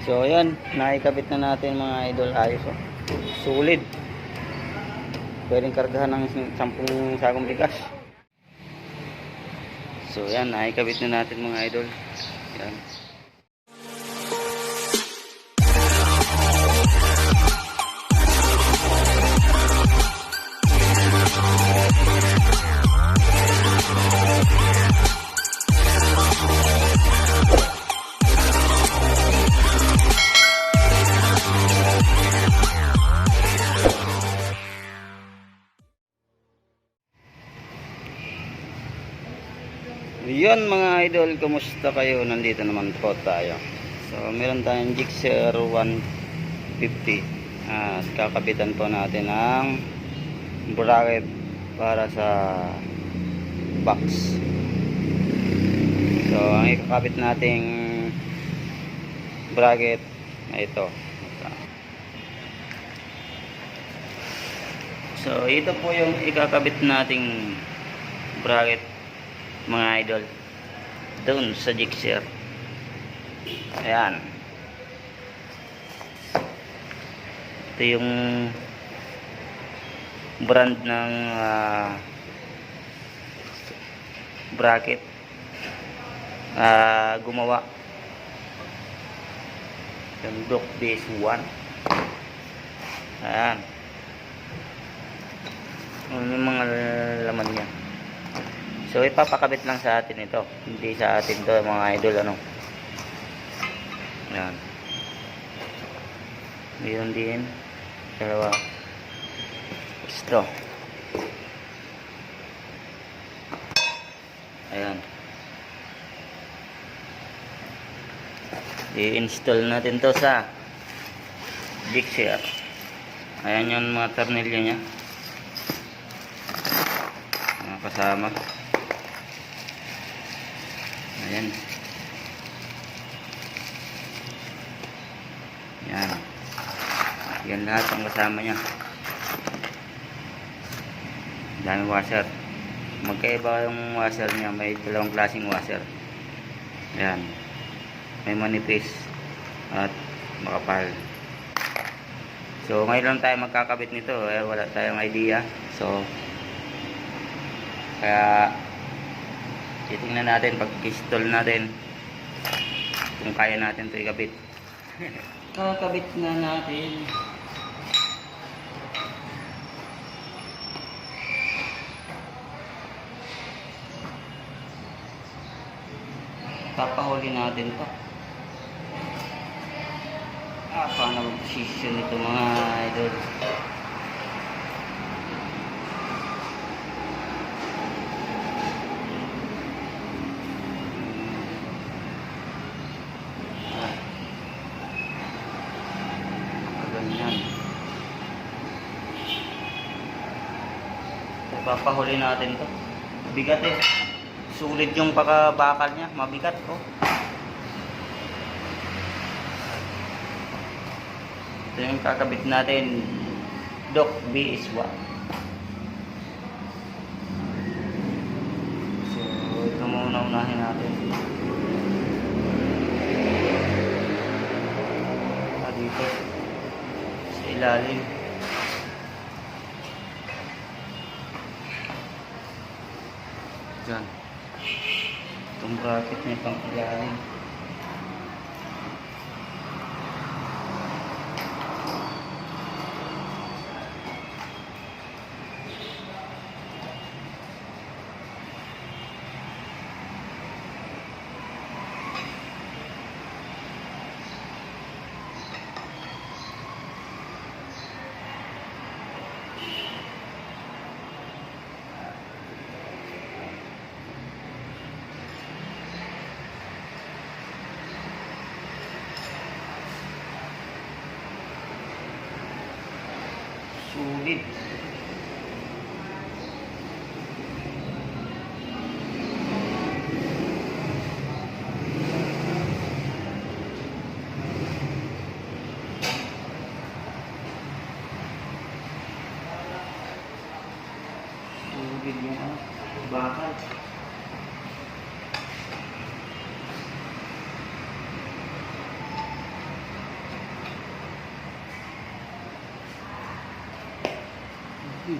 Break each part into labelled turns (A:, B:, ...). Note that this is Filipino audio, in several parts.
A: So ayan, naikabit na natin mga idol. Ayos oh. Solid. Pwedeng kargahan ng 10 sagong bigas. So ayan, naikabit na natin mga idol. Ayan. Yun mga idol, kumusta kayo? Nandito naman po tayo. So meron tayong Gixxer 150 at kakabitan po natin ang bracket para sa box. So ang ikakabit nating bracket na ito. So ito po yung ikakabit nating bracket mga idol doon sa Gixxer. Ayan, ito yung brand ng bracket gumawa yung Dock Base 1. Ayan, yung mga laman niya. So ipapakabit lang sa atin ito, hindi sa atin to mga idol, ano. Ayan, mayroon din dalawa straw. Ayan, i-install natin to sa Gixxer. Ayan yung mga tornilyo nya kasama. Ayan. Yan. Yan lahat ang kasama niya. Daming washer. Magkaiba yung washer niya. May dalawang klaseng washer. Ayan. May manipis at makapal. So ngayon lang tayo magkakabit nito. Wala tayong idea. So kaya titingnan natin pag-install natin kung kaya natin ito ikabit. Kakabit na natin. Papahuli natin to. Paano mag-position ito mga idol? Papahuli natin to. Bigat eh. Sulit yung pakabakal niya. Mabigat oh. Ito yung kakabit natin. Dock Base 1. So ito muna unahin natin. Dito sa ilalim. Yan. Itong bracket niya pang ilalim. Sulit. Sulit yung bakal. Hindi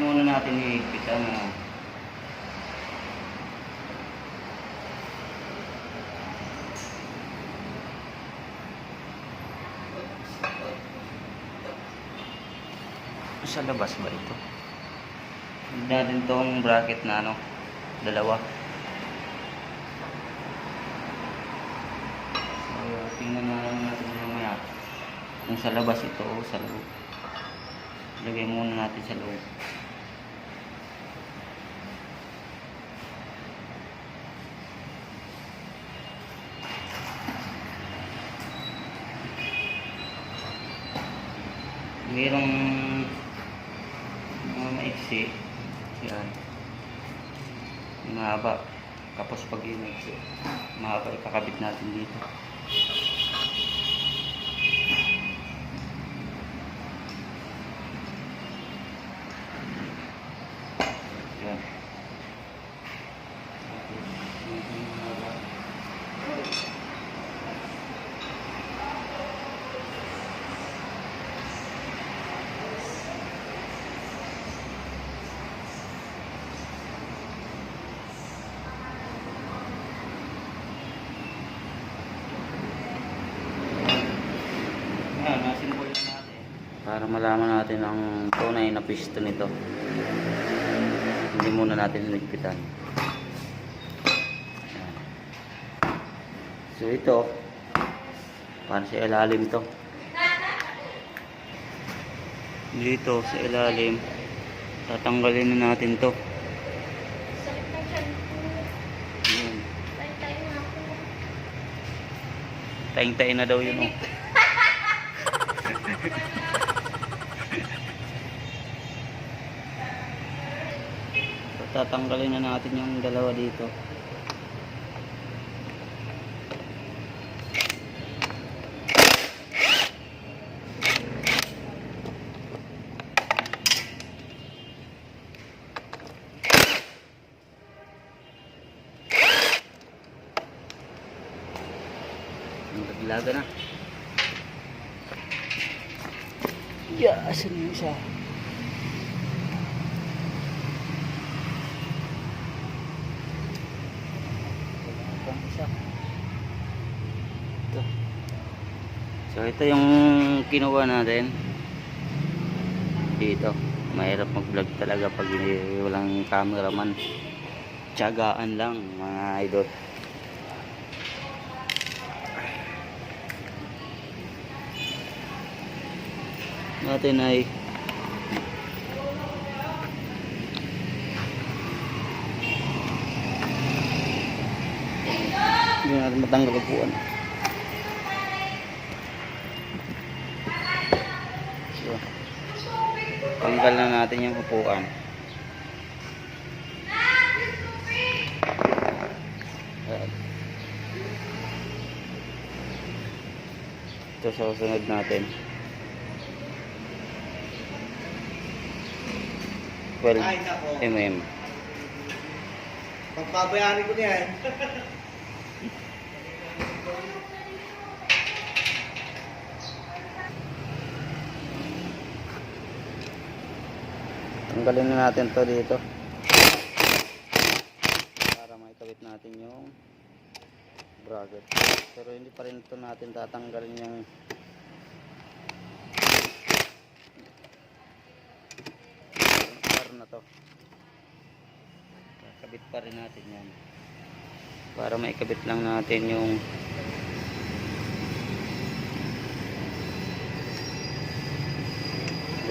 A: muna natin hihigpitan na. Sa labas ba ito? Hindi natin tong bracket na ano, dalawa. So, tingnan na lang natin mamaya kung sa labas ito o sa loob. Lagay muna natin sa loob. Mayroong mga maiksi. Yan. Mahaba. Tapos pag yun maiksi, mahaba ikakabit natin dito. Yan. Nasimbol na natin para malaman natin ang tunay na piston nito. Hindi muna natin hinigpitan. So ito para sa ilalim to. Dito sa ilalim tatanggalin na natin to. Taing-taing na daw yun, oh. So, tatanggalin na natin yung dalawa dito. Naglaga na. Asan yung isa? Ito. So ito yung kinuha natin dito. Mahirap mag-vlog talaga pag walang cameraman. Tiyagaan lang mga idol. Natin ay hindi natin matanggal ang upuan. So, tanggal na natin yung upuan. Ito sa susunod natin. 12 mm.
B: Pagpabayari ko niyan.
A: Tanggalin na natin to dito para maikabit natin yung bracket. Pero hindi pa rin ito natin tatanggalin yung na to. Kabit pa rin natin yan para maikabit lang natin yung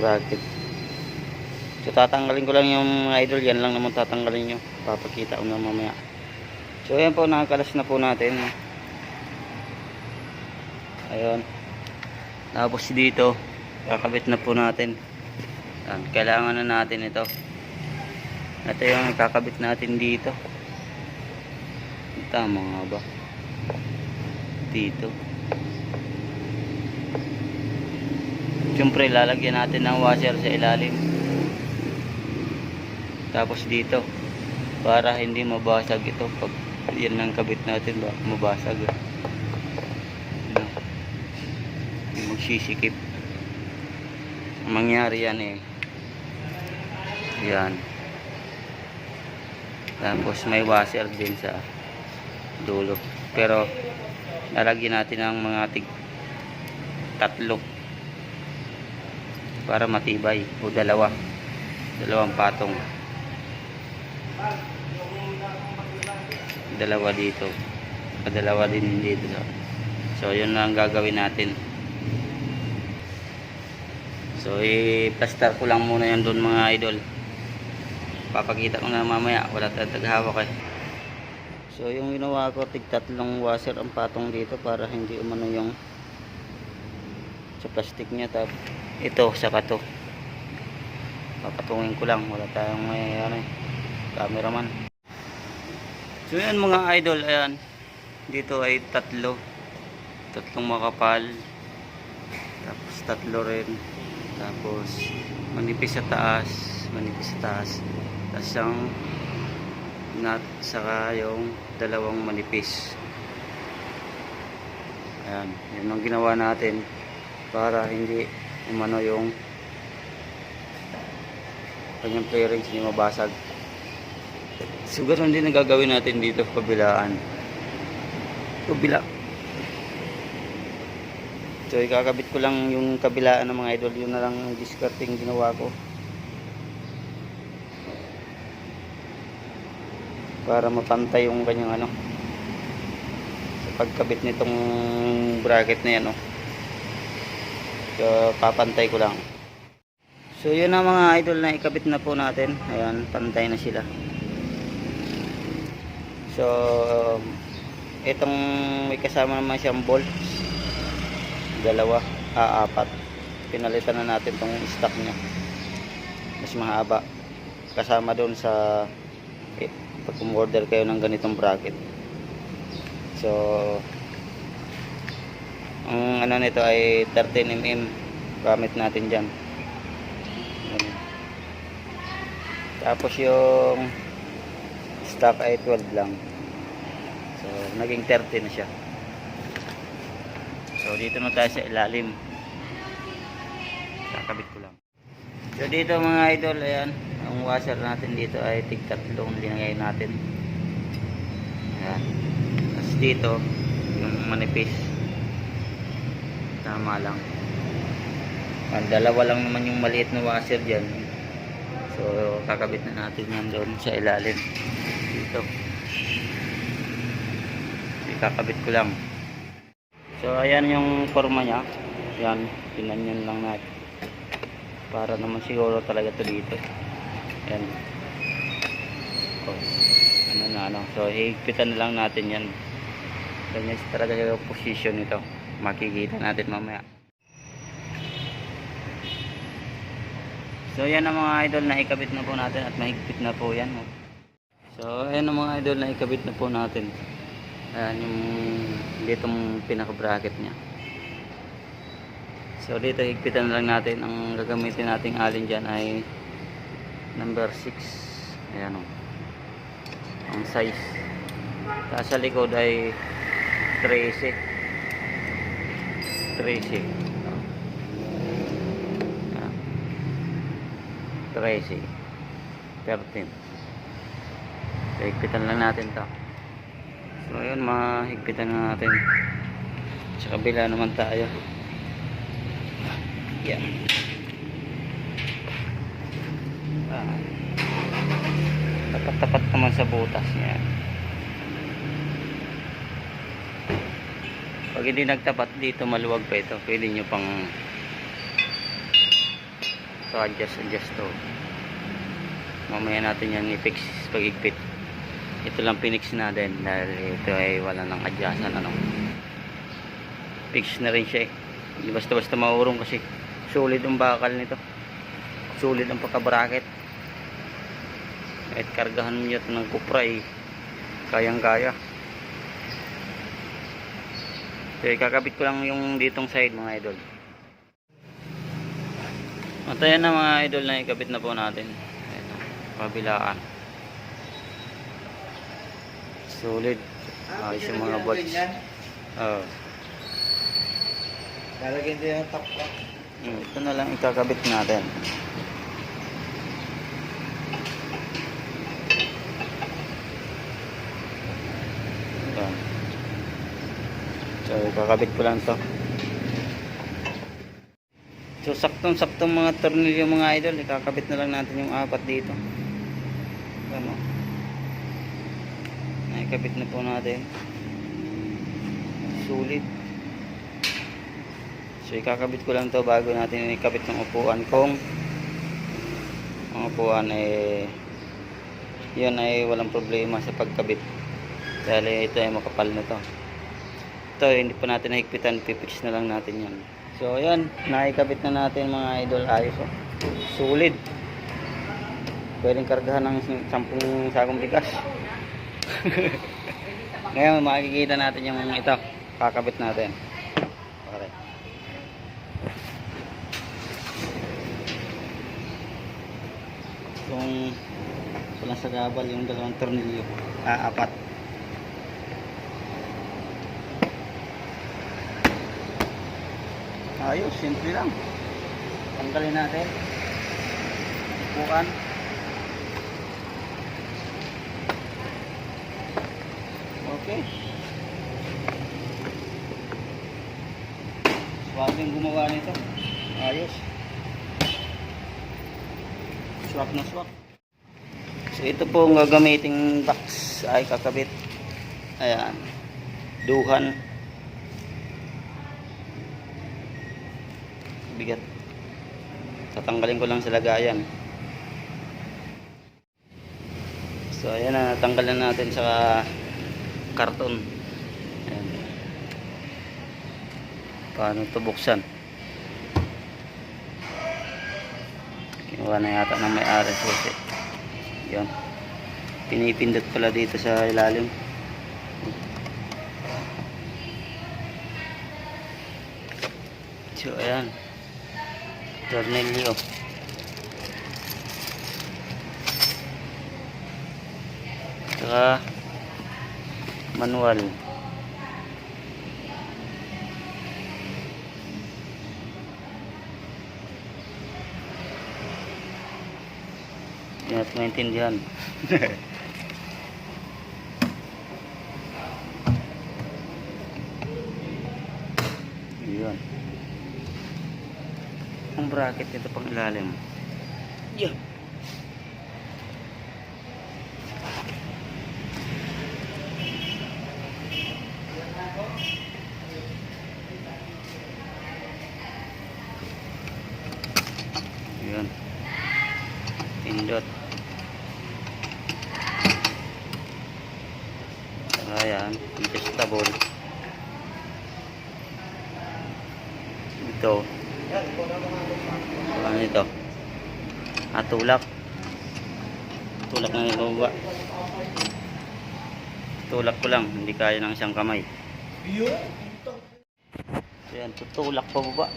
A: bracket. So tatanggalin ko lang yung idol, yan lang naman tatanggalin nyo, papakita ko na mamaya. So ayan po, nakakalas na po natin. Ayun, tapos dito kakabit na po natin. Yan, kailangan na natin ito. Ito yung kakabit natin dito. Tama nga ba? Dito. Siyempre lalagyan natin ng washer sa ilalim. Tapos dito, para hindi mabasag ito pag yan ang kabit natin, ba mabasag. Ano, magsisikip. Ang mangyari yan eh. Yan. Tapos may washer din sa dulo. Pero lalagyan natin ng mga tatlo para matibay, o dalawang patong, dalawa dito, dalawa din dito. So yun na ang gagawin natin. So i-plaster ko lang muna yan doon mga idol. Papakita ko na mamaya, wala tayong taghawak eh. So yung ginawa ko, tatlong washer ang patong dito para hindi umano yung sa plastic niya. Tapos ito saka to papatungin ko lang, wala tayong may ano, cameraman. So yan mga idol, ayan, dito ay tatlong makapal, tapos tatlo rin, tapos manipis sa taas, tapos yung nut saka yung dalawang manipis. Ayan, yun ang ginawa natin para hindi umano yung kanyang clearance, hindi mabasag. So ganoon din ang gagawin natin dito kabila. So ikakabit ko lang yung kabilaan ng mga idol. Yun na lang discarding ginawa ko para mapantay yung kanyang ano, sa pagkabit nitong bracket na yan, oh. So papantay ko lang. So yun na mga idol, na ikabit na po natin. Ayan, pantay na sila. So itong may kasama naman siyang bolts, apat. Pinalitan na natin tong stock niya, mas mahaba, kasama doon sa pag umorder kayo ng ganitong bracket. So ang ano nito ay 13mm gamit natin dyan. Tapos yung stock ay 12 lang. So naging 30 na siya. So dito na tayo sa ilalim. Kakabit ko lang. So dito mga idol, ayan, ang washer natin dito ay tig-tatlong linagay natin. Ayan. Tapos dito yung manipis, tama lang. Ang dalawa lang naman yung maliit na washer dyan. So kakabit na natin yan doon sa ilalim dito. Kakabit ko lang. So ayan yung forma nya. Yan, pinanyan lang natin para naman siguro talaga to dito. Yan. Oh, ano. So higpitan na lang natin yan. Ganyan talaga yung position nito. Makikita natin mamaya. So yan ang mga idol, na ikabit na po natin at mahigpit na po yan. So ayan ang mga idol, na ikabit na po natin. Ayan yung ditong pinaka bracket nya. So dito higpitan lang natin. Ang gagamitin nating alin dyan ay number 6. Ayan o, ang size. Tapos sa likod ay 13. 13. 13. So higpitan lang natin to. So ayun, mahigpitan na natin. Sa kabila naman tayo. Yan. Tapat-tapat naman sa butas niya. Pag hindi nagtapat dito, maluwag pa ito. Pwede nyo pang adjust to. Mamaya natin yan i-fix pag higpit. Ito lang pinix natin dahil ito ay wala nang adjustan, ano. Fix na rin siya eh. Hindi basta-basta maurong kasi solid ang bakal nito. Solid ang pagka-bracket. Kahit kargahan mo ito ng kupra eh, kayang-kaya. So kakabit ko lang yung ditong side mga idol. At ayan na mga idol, na ikabit na po natin. Ayan. kabilaan. Solid. Ayos yung mga bolts. Oo.
B: Lalagyan din yung top lock.
A: Ito na lang ikakabit natin. Ayan. So ikakabit ko lang to. So saktong-saktong mga tornilyo mga idol, ikakabit na lang natin yung apat dito. Ano? Naikabit na po natin. Sulit. So ikakabit ko lang to bago natin ikabit ng upuan kung ang upuan ay yun ay walang problema sa pagkabit. Dahil ito ay makapal na to. Ito hindi pa natin nahigpitan, pipix na lang natin yan. So ayan, naikabit na natin mga idol, ayos oh. Solid. Pwedeng kargahan ng 10 sakong bigas. Ngayon makikita natin yung ito, kakabit natin. Okay. Kung walang sagabal yung dalawang tornilyo, apat. Ayos, simple lang. Tanggalin natin. Bukan. Okay. Swak yung gumawa nito. Ayos. Swak na swak. So ito po ang gagamiting box ay kakabit. Ayan. Duhan. Bigat. Tatanggalin ko lang sa lagayan. So ayan na, natanggalan natin sa karton. Ayan. Paano ito buksan? Kinuha na yata ng may-ari susi. Yan. Pinipindot pala dito sa ilalim. So ayan. Tornilyo. Saka manual. Hindi natin maintindihan. Yun. Ang bracket nito pang ilalim. Yeah. Yun. Pindot. Ayan, adjustable. Ito. Ano ito? Tulak. Tulak na ito ba? Tulak ko lang, hindi kaya ng isang kamay. So yan, tutulak pa baba.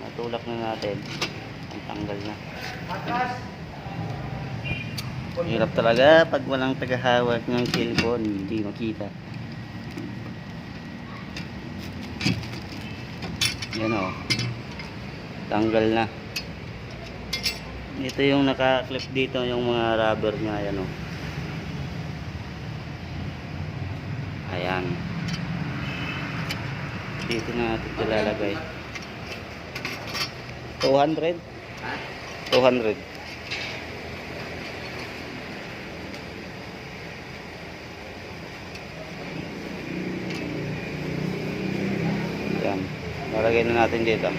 A: Natulak na natin. Ang tanggal na. Hirap talaga pag walang tagahawak ng cellphone, hindi makita. Yan o. Tanggal na. Ito yung naka-clip dito, yung mga rubber niya. Ayan o. Ayan. Dito na natin ito lalagay. 200? 200. Ayan. Lalagay na natin dito.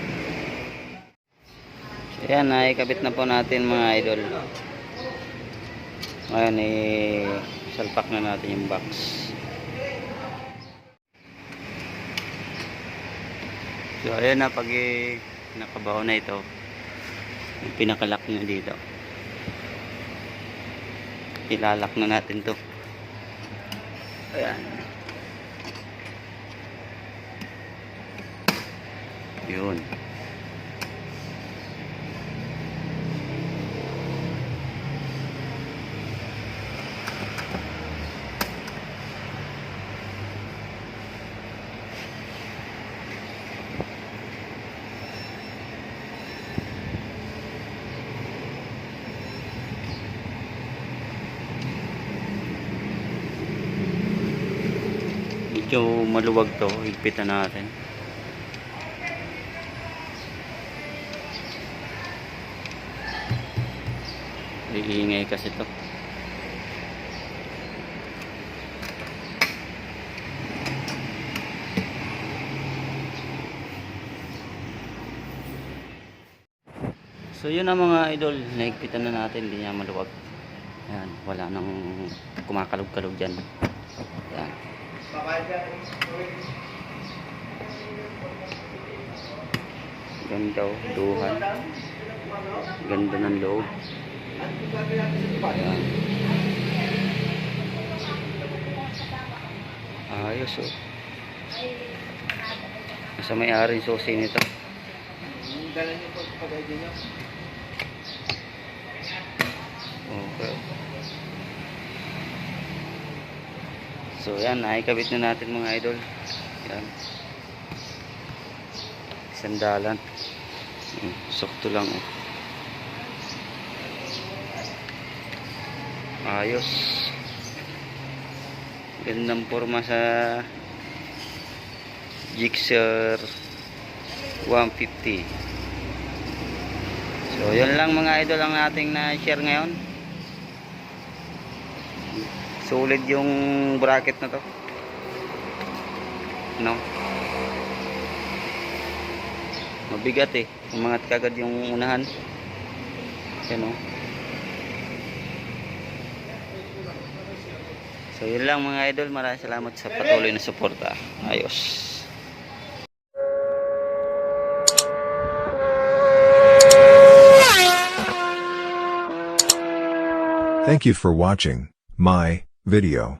A: So, ayan, nakikabit na po natin mga idol. Ngayon, salpak na natin yung box. So, ayan na, pag nakabaho na ito, yung pinakalock nyo dito. Ilalak na natin to. Ayan. Yun. medyo maluwag to, higpitan natin. Iingay kasi to. So yun ang mga idol, nahigpitan na natin, hindi niya maluwag. Ayan, wala nang kumakalog-kalog dyan. Ayan. Ganda, duhan. Ganda ng loob. Ayan. Ayos oh. Nasa may-ari susi nito.
B: Dala niyo po pag-ID niyo.
A: Okay. So yan, nakikabit na natin mga idol. Yan. Sandalan. Sakto lang oh. Ayos. Gandang forma sa Gixxer 150. So yun lang mga idol ang ating na-share ngayon. Solid yung bracket na to, no? Mabigat eh, umangat kagad yung unahan. Yan oh. So yun lang mga idol, maraming salamat sa patuloy na suporta. Ayos.
C: Thank you for watching my video.